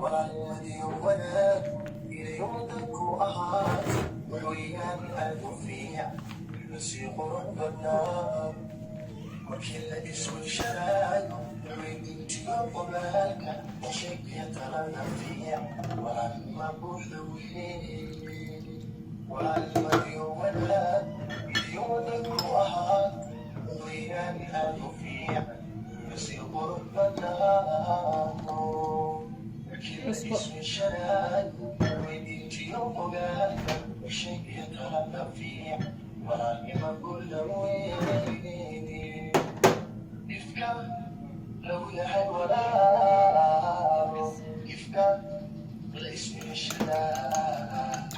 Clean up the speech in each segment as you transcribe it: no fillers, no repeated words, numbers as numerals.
والذي ولد يودك أهات وعيان الوفيع نسيق ربنا وكل اسم شراي وعيد يقبلك وشك يترى فيع ولما بوحوي والذي ولد يودك أهات وعيان الوفيع نسيق ربنا اسم الشراي ويديك يومك وشيء يتهلى فيه ولكن كل ويدي إفكا لو يحي ولا إفكا الاسم الشراي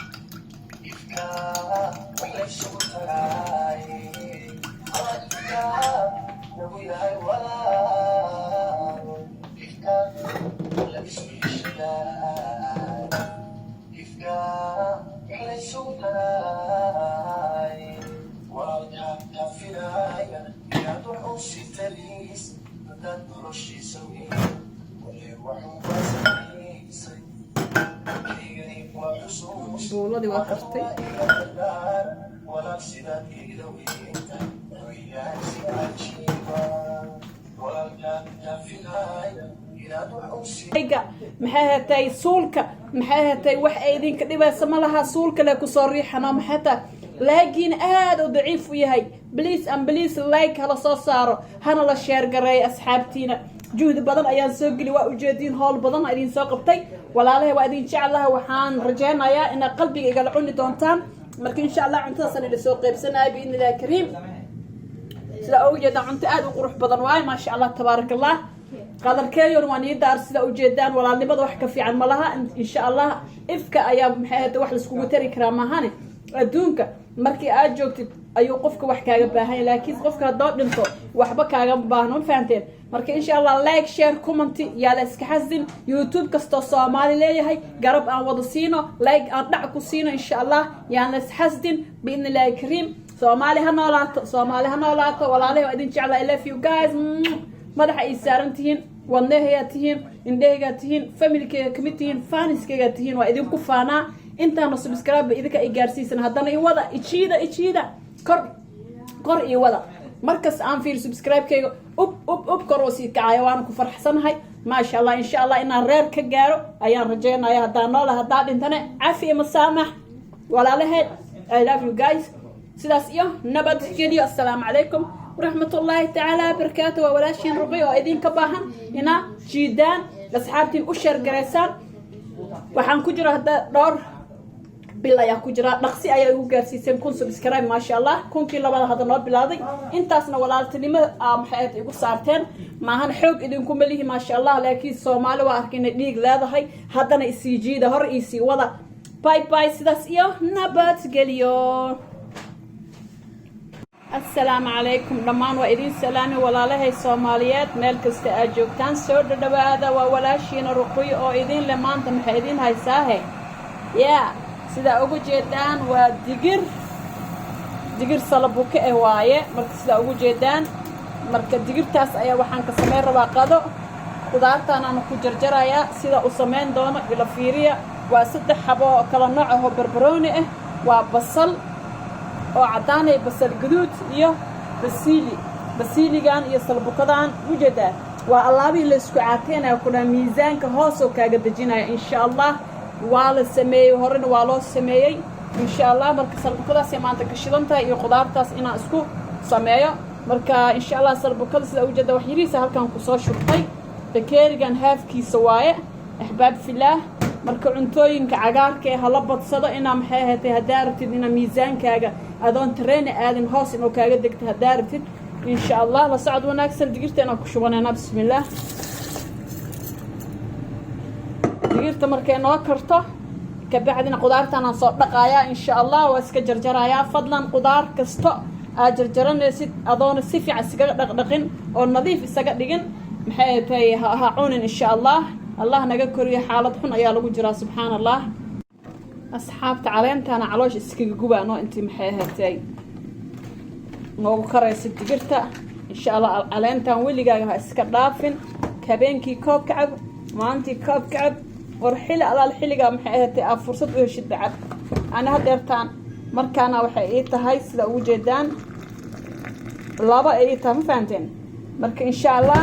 إفكا وليس الشراي إفكا لو يحي ولا إفكا الاسم بولادي واقفتي maxay hatay suulka maxay hatay wax ay idinka dhibaysa ma laha suulka la ku soo riixana maxata laakiin aad u daciif u yahay please like hala soo saaro hana la share gareey asxaabtiina juhdi badan ayaan soo gali waa ujeedin hawl badan idin soo qabtay walaalahay waa idin jecelahay waxaan rajaynayaa in qalbiga igala cuni doontaan marka insha Allah cuntada la soo qaybsanaay biin ilaahay kariim sida oo jeeda cunto aad u qurux badan waay ma sha Allah tabarakallah قدر كيور واني دار سيدا وجدان ولا نبض وحكا في عن ملها إن شاء الله إفكا أيام حياة واحد سكوب تري كرامهاني أدونك مركي أجوكت أيو قفك وحكا باهي لكن قفك هدوت نمتو وحبك باهنون فانتين مركي إن شاء الله لايك شير كومنتي يا لسك حزن يوتيوب كستو صومالي لي هاي قرب أن وضسينو لايك أردعكو سينو إن شاء الله يا لس حزن بإذن الله كريم صومالي هنولاتو ولا عليه وإذن شاء الله I love you guys madaxa ay saarantihiin wadnaheeya tihiin indheega tihiin familkeega kamid tihiin faaniskeyga tihiin waa idinku faanaa intaana subscribe idinka ay gaarsiisan haddana i wada ijiida kor i wada markas aan fiir subscribe-keyga up kor oo sii kacaya waana ku farxsanahay maasha Allah insha Allah inaan reer ka gaaro ayaan rajeynaya haddaan noolahay haddaa dhintane cafi iyo masaamax walaalaheed I love you guys sidaas iyo nabad geliyo assalaamu calaykum ورحمة الله تعالى بركاته وولاشين رقي وإذين كباهن هنا جيدان لأصحابتي أشر قريسان وحان كجرة هذا دور بالله يا كجرة نقصي أي وقرسيسين كون سبسكرايب ما شاء الله كون كلا بعد هذا النور بلادي انتاسنا ولا تنيمة حياتي يقول صارتين ما هن حوق إذن كمليه ما شاء الله لكن سومالي واركين ديق لا هاي هذا نسي جيده هر إيسي ولا باي سداس إياه نبات قليو السلام عليكم دمان وإدين سلامي ولا لهي الصوماليات ملك استأجوكتان سود دبادة وولاشين رقي أو إدين لما أنت محيدين هاي ساهي يا سيدا أقو جيدان ودقر صلبوك إهواية مركز سيدا أقو جيدان مركز دقر تاس أيا وحان كسمير رواقادو قدارتان أنا كو جرجرايا سيدا أسمين دونا إلا فيريا واسد حبو كلا نوعه بربروني وبصل oo cadaan ay basal guduud iyo basiiligan iyo salbukadan wujada waa alaabi la isku caateenay kuna miisaanka hoos oo kaaga dajinaya insha Allah waa la sameeyay horena waa loo sameeyay insha Allah marka salbukadaas maanta ka shidantahay iyo qudaartaas inaan isku sameeyo marka insha Allah salbukada sida wujada wax yiriisa halkan ku soo shubtay bakeerigan haafkiisa waaye ahbaab filah marka cuntooyinka cagaarka ee hala badsado inaa maxay ahaatay hadaartid ina miisaankaaga adoon tareen aadin hoos inuu kaaga degto hadaartid insha Allah la socod wanaagsan digirteena ku shubanayna bismillaah digirta markay noo karto ka bacdina qudaartana soo dhaqaaya insha Allah waa iska jarjaraya fadlan qudaar kasto aad jarjaranaysid adoon si fiican iskaga dhaqdhaqin oo nadiif isaga dhigin maxay ahaatay ha cunin insha Allah الله نجكر حالة حنا يا لو جرا سبحان الله أصحاب تعلمت أنا علاش اسكي جوبا أنا أنت محيها تاي نو خرج ست جرتا إن شاء الله علمت ولي جاها اسكدافن كبين كي كوب كعب ما أنت كوب كعب war xili alaal xiligaa maxay ahaatay aad fursad u heshid bacad ana hadeertaan markaana waxay ii tahay sida ugu jeedaan laba ay tahay ma fahanteen marka insha allah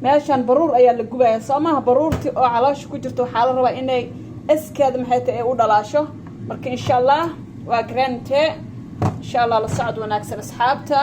meeshaan baruur ayaa la gubayaa soo maaha baruurtii oo caloosha ku jirto waxaa la rabaa inay askeeda maxay tahay u dhalaasho marka insha allah waa grante insha allah la socod wanaagsan asxaabta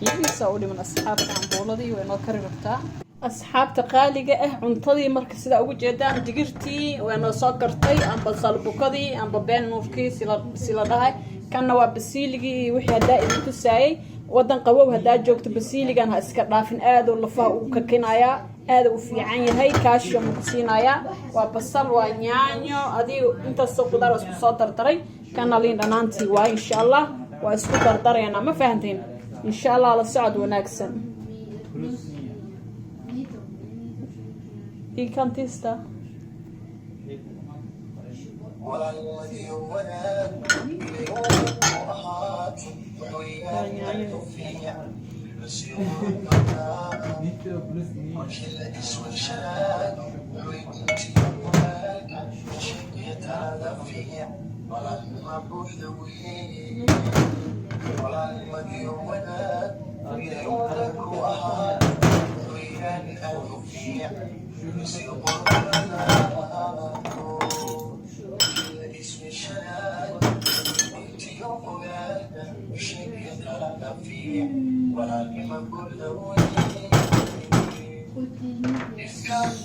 يبيسا أولي من أصحاب العنبولة وينو كري ربطا أصحاب تقاليقة عنطدي مركز سيدا أوجي جدان دقيرتي وينو صاكرتي أنبا صالبوكدي أنبا بين نوفكي سيلا داهي كان نواب بسيليقي وحي هدائي بكساي ودن قوو هدا جوكت بسيليقان ها اسكر دافين آدو اللفا وككينايا آدو في عيني هاي كاشيو مكسينايا وبصل ونيانيو أديو انتا السوق دار اسكو صوتر تري كان لين دانانتي واي إن شاء الله واسكو دردري أنا ما فهمتين إن شاء الله على السعد وناكسن إيه كان تيستا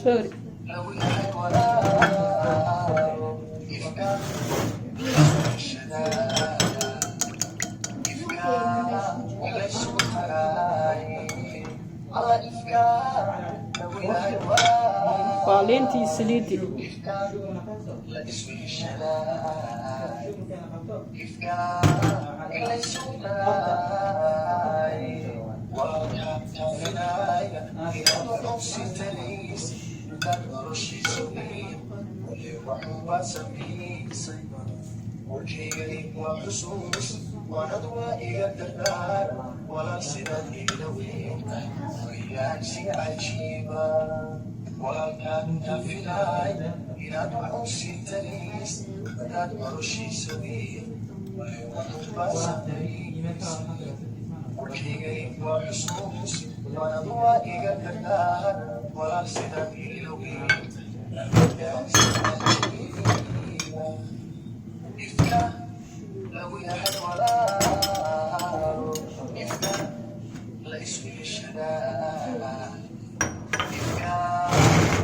سوري فالنتي سليتي ونضوى الدردار ولا صلة إلوي وياكسي عجيبة ولا كانت في العين إلى دعوس التليس بدأت مرشي سوي ونضوى سميس وكيغي وحسوس ونضوى الدردار ولا صلة إلوي وياكسي عجيبة لو يحد ولا إفكار ليس بالشداء إفكار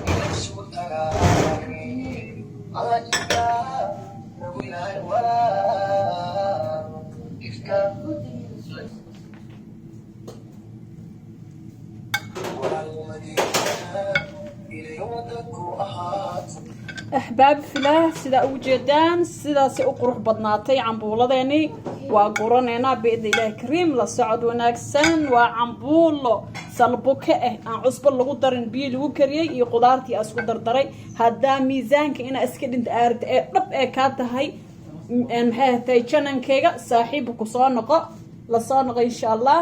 ليس بالتراكي على إفكار لو يحد ولا إفكار ولا المدينة إلى يومك وأحد أحباب فلاه سيدا أوجدان سيدا سيقروح بدناتي عنبولديني وقرانينا بإذن الله كريم لسعود وناكسان وعنبولو سالبوكه عن عصب اللغو دارين بيه لغو كريي iyo qudaartii asku dardaray hadaa miisaanka ina iska dhint aarad ee dhab ee ka tahay maxay tahay channelkayga saaxiib ku soo noqo la soo noqo insha Allah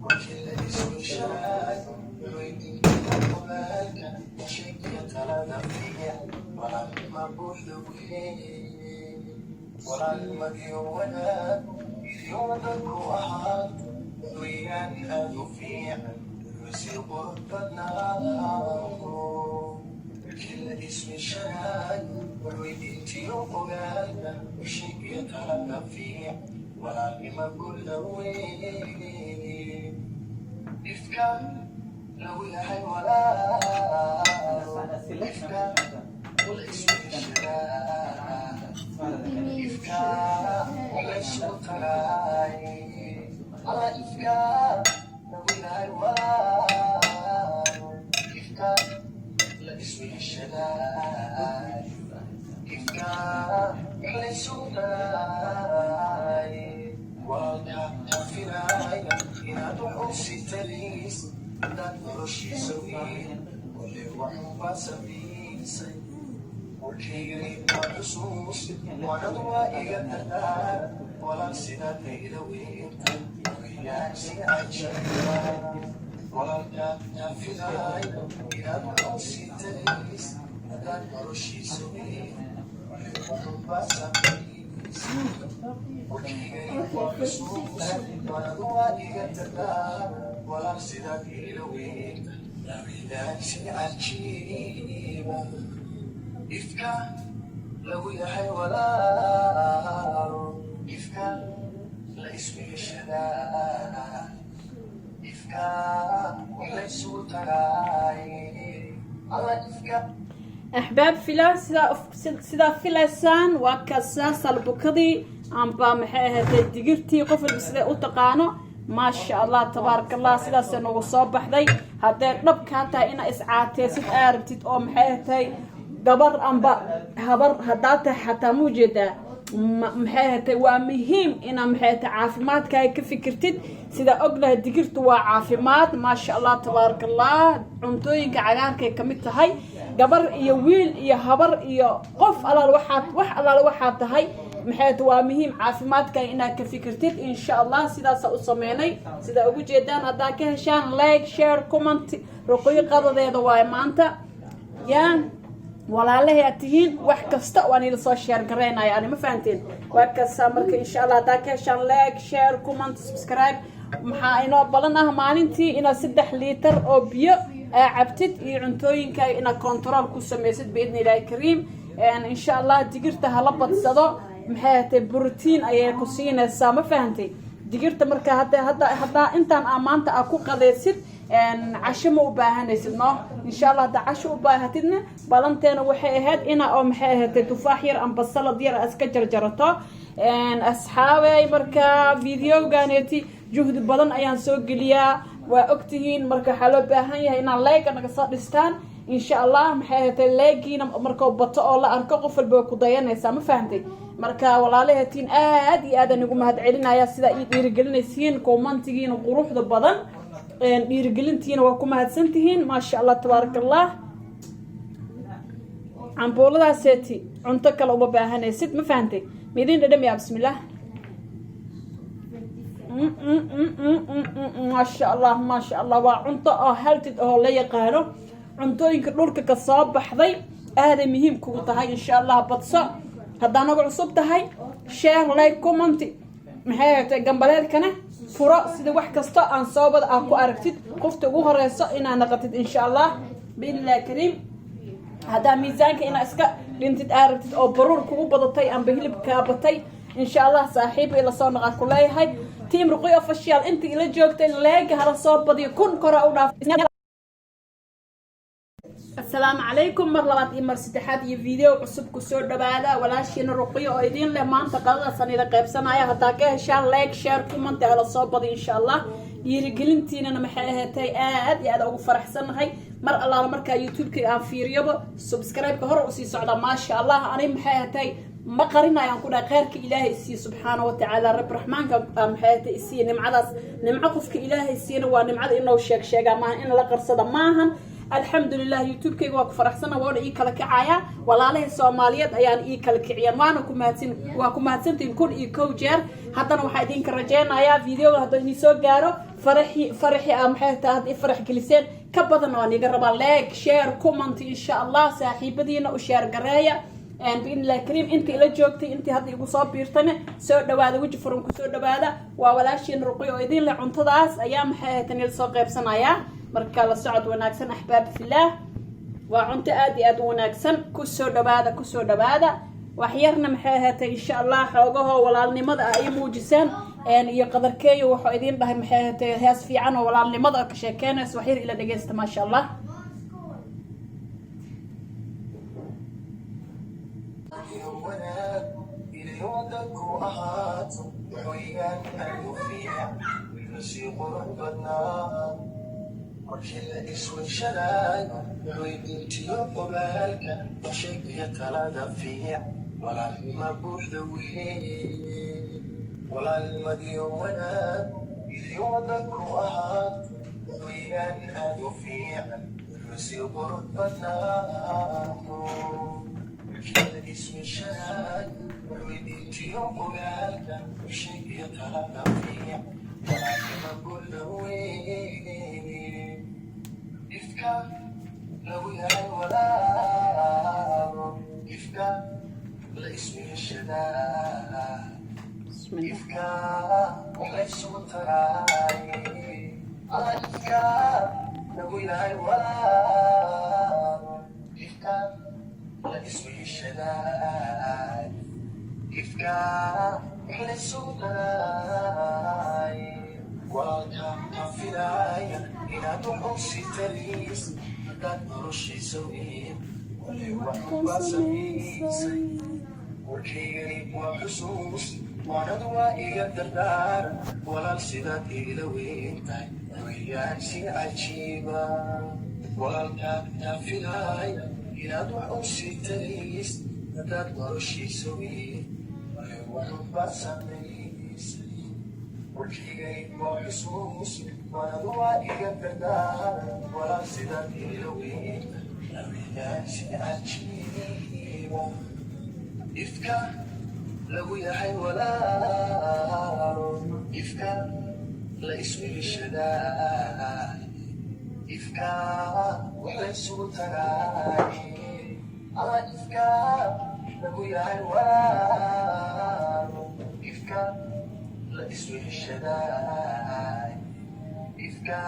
وكل اسم شاك يريد قبالك وشك يتلذ فيه ولا المبوح ذويه ولا المدي ولا إذ يوضك أحد ويان هذا فيه يسيق النار كل اسم شاك يريد قبالك وشك يتلذ فيه ولا المبوح ذويه إفكار لو يحي ولا إفكار والاسم الشراء إفكار وليس التراي على إفكار لو يحي ولا إفكار والاسم الشراء إفكار وليس التراي وكانت في العين إلى دعوس التليس بدأت مرشي سوي واللي وحوبا سبيسي warkaygani waa xusuus waanadu waa iga dardaar walaal sidaad ila weyn wiyaasi cajiiba walaalka naafidaay inaad waxusi tarays hadaad noloshiisa weyn warkaygani waa xusuus waanadu waa iga dardaar walaal sidaad ila weyn wiyaasi cajiiba ifka lagu yahay walaalo ifka la isku heshadaa ifka wax la isugu tagaay alla ifka أحباب فيلا سدا فيلاسان وكاساس البكدي أم بامحها تدقرتي قفل بسلا أتقانو ما شاء الله تبارك الله سدا سنو صباح ذي هذا رب كانتا إن إسعاتي ست أرتيت أم حياتي قبر أم با هبر هداته حتى موجودة محياتي ومهم إن محياتي عافمات كاي كفكرتد سدا أقله دقرت وعافمات ما شاء الله تبارك الله عمتوين كعجان كي كميت هاي قبر يا ويل يا هبر يا قف على الواحد على الواحد هاي محيط ومهم عافمات كاي إنها كفكرتد إن شاء الله سدا سأصميني سدا أقول جدان هذا كهشان لايك شير كومنت رقي قضى ذي دواي مانتا يا ولا له يأتين وحكستا واني لصو شير قرينا يعني ما فهمتين وكسا مرك إن شاء الله داك شان لايك شير كومنت سبسكرايب maxaa inoo balan ah maalintii ina 3 litir oo biyo cabtid iyo cuntooyinka ina control ku sameeysid baydna ilaahay kariim insha Allah digirta hala badsado maxay tahay protein ayay ku siinaysaa ma fahantay digirta marka hadda intaan amaanta ku qadaysid casho ma u baahanaysid no insha Allah da casho u baahatidna balanteena waxay ahayd ina oo maxay ahayd tufaax yar amba salad yar iska jarjarato asxaabay marka videogaaneti juhd badan ayaan soo geliyaa waa ogtihiin marka waxa loo baahan yahay inaan like naga soo dhistaan insha Allah maxay ahayd like-ina marka bato oo la arko qof walba ku dayanaysa ma fahantay marka walaalaheetiin aad iyo aad anigu mahad celinaya sida ii dhiirigelinaysiin commentigiina quruxda badan dhiirigelintiina waa ku mahadsantihiin ma sha Allah tabarakallah cambooladaaseti cunto kale uma baahanaysid ma fahantay midin dhadham ya bismillah ما شاء الله وعنطة هالتد لا يقهروا عنطوين كدورك كصاب بحذي هذا مهم كوتهاي إن شاء الله بتصا هذا نقول صبتهاي شير لايك كومنت محيط جنبالك كنا فراء سيد واحد كستا عن صابد أكو أركتد قفت جوه رئيسة إن أنا قتد إن شاء الله بإذن الله كريم هذا ميزانك إن أسكا لنتد أركتد أو برور كوب بضتي أم بهلب كابتي إن شاء الله صاحب إلى صانع كلها هاي تيم رقية فشيال أنت إلى جوكت لاج هذا صوب بدي يكون قراءة السلام عليكم مرلبات إمر ستحات فيديو عصب كسور دبادة ولا شيء رقية أيدين لما أنت قلنا سنة إذا قيب سنة يا هتاكه شال لايك شير كومنت على صوب بدي إن شاء الله يرجلنتين أنا محيها تي يا ده فرح سنة هاي مر الله مركا يوتيوب كي أفيريو سبسكرايب كهر وسي سعدا ما شاء الله أنا محيها تي ما قرنا ينقول خيرك إلهي سي سبحانه وتعالى رب الرحمن كم حياتي سي نمعدس نمعقفك إلهي سي ونمعد إنه شيك ما إن لا قرصة معهن الحمد لله يوتيوب كي واقف فرحسنا وانا إيكا لك عايا ولا عليه الصوماليات أيان إيكا لك عيان وانا كمهاتين تنكون إيكو جير حتى نوحيدين كرجين آيا فيديو هدو نيسو قارو فرحي حياتي هاد إفرح كليسين كبضنا واني قربا لايك شير كومنت إن شاء الله ساحيب دينا وشير قرايا بإذن الله كريم أنت إلى جوكتي أنت هذا يقصاب بيرتنا سود دبادة وجه فرنك سود دبادة وولاشين رقي ويدين لعنتضاس أيام حياتنا لساقيب سنايا مركال السعد وناكسن أحباب في الله وعنت آدي أد وناكسن كسود دبادة وحيرنا محياتي إن شاء الله حوقها ولا لماذا أي موجسان أن يقدر كي وحيدين بهم محياتي هاس في عنه ولا لماذا كشكان وحير إلى دقيست ما شاء الله يودك وأهات وحيان الوفيع والمسيق ربنا وكل اسود شلاي ويدلتي قبالك وشيك يتلادى فيع ولا المبوح ذوي ولا المديونات يودك وأهات وحيان الوفيع والمسيق ربنا markii ismi sharay weydiintiyo ogaalka shay iyo talada fiican walaakama gulawey ifka lagu yahay walaalo ifka la ismi shadaa ifka waxay isugu tagaay ifka lagu yahay walaalo ifka la ismi shadaa ifka waxay isugu tagaay walaalka ka filaya inaad uxusi taliis hadaad noloshiisa weyn walay wax kuba samaysay warkaygani waa xusuus waanadu waa iga dardaar walaal sidaad igala weyntahay weyaan si cajiiba walaalkaa kaa filaya inaad wax usi taliis hadaad noloshiisa weyn walay wax kuba samaysay warkaygani waa xusuus waanadu waa iga dardaar walaal sidaad igala weyntahay weyaan si cajiiba ifka lagu yahay walaalo ifka la isweeshadaa ifka waxay isugu tagaay ifka lagu yahay walaalo ifka la isweeshadaa ifka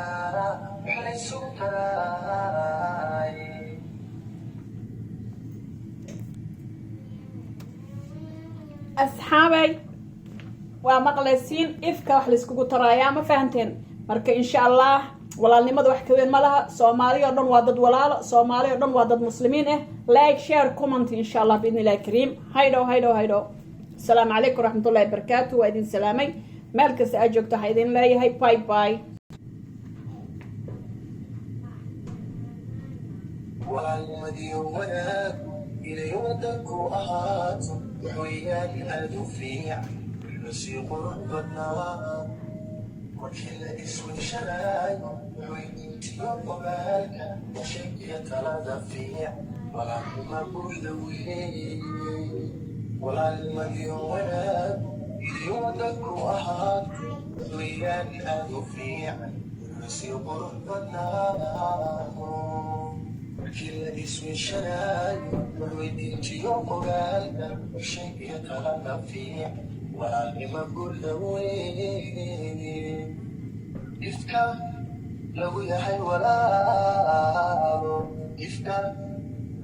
waxay isugu tagaay asxaabay waa maqlaysiin ifka wax layskugu taraayaa ma fahanteen marka insha allah walaalnimada wax ka weyn ma laha soomaali oo dhan waa dad walaalo soomaali oo dhan waa dad muslimiin ah like share comment insha allah باذن الله الكريم haydo السلام عليكم ورحمه الله وبركاته waa idin salaamay meel kasta aad joogto ha idin leeyahay bye bye walaalnimadii wanaag inay wadanku ahaato waxweeyaan aad u fiican lasii qurux badnaa markii la isweyshanayo weydiintiyo ogaalka sheekiya talada fiican walaalnima buuxda weeye walaalnimadii wanaag inay wadanku ahaato waxweeyaan aad u fiican lasii qurux badnaa markii la isweyshanayo weydiintiyo ogaalka sheekiya talada fiican walaalnima buuxda weeye ifka lagu yahay walaalo ifka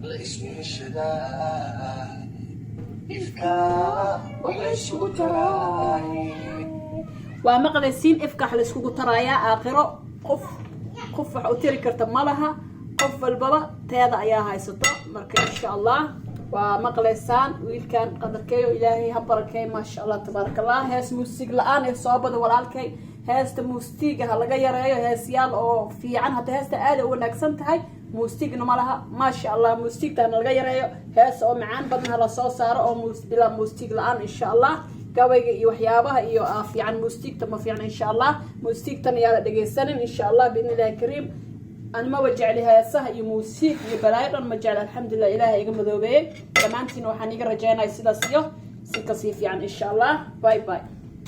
la isweeshadaa ifka waxay isugu tagaay waa maqlaysiin ifka wax layskugu taraayaa aakhiro qof wax u tiri karta ma laha qof walbaba teeda ayaa haysato marka insha allah waa maqlaysaan wiilkan qadarkeeyo ilaahay ha barakeey ma sha allah tabarakallah hees muusig la'aan ee soobada walaalkay heesta muustiga ha laga yareeyo heesyaal oo fiican hadda heesta aad u wanaagsan tahay muustigna ma laha ma sha allah muustigta laga yareeyo hees oo macaan badan la soo saaro oo bila muustig la'aan insha allah gabayga iyo waxyaabaha iyo fiican muustigta ma fiican insha allah muustigtan ayaa la dhageysanin insha allah باذن الله الكريم أنا ما وجعلي هيسها يموسيق يبلاير ما جعل الحمد لله إله يقوم ذوبين كمان تنو حنيجر رجعنا يصير سيكسيف يعني إن شاء الله باي باي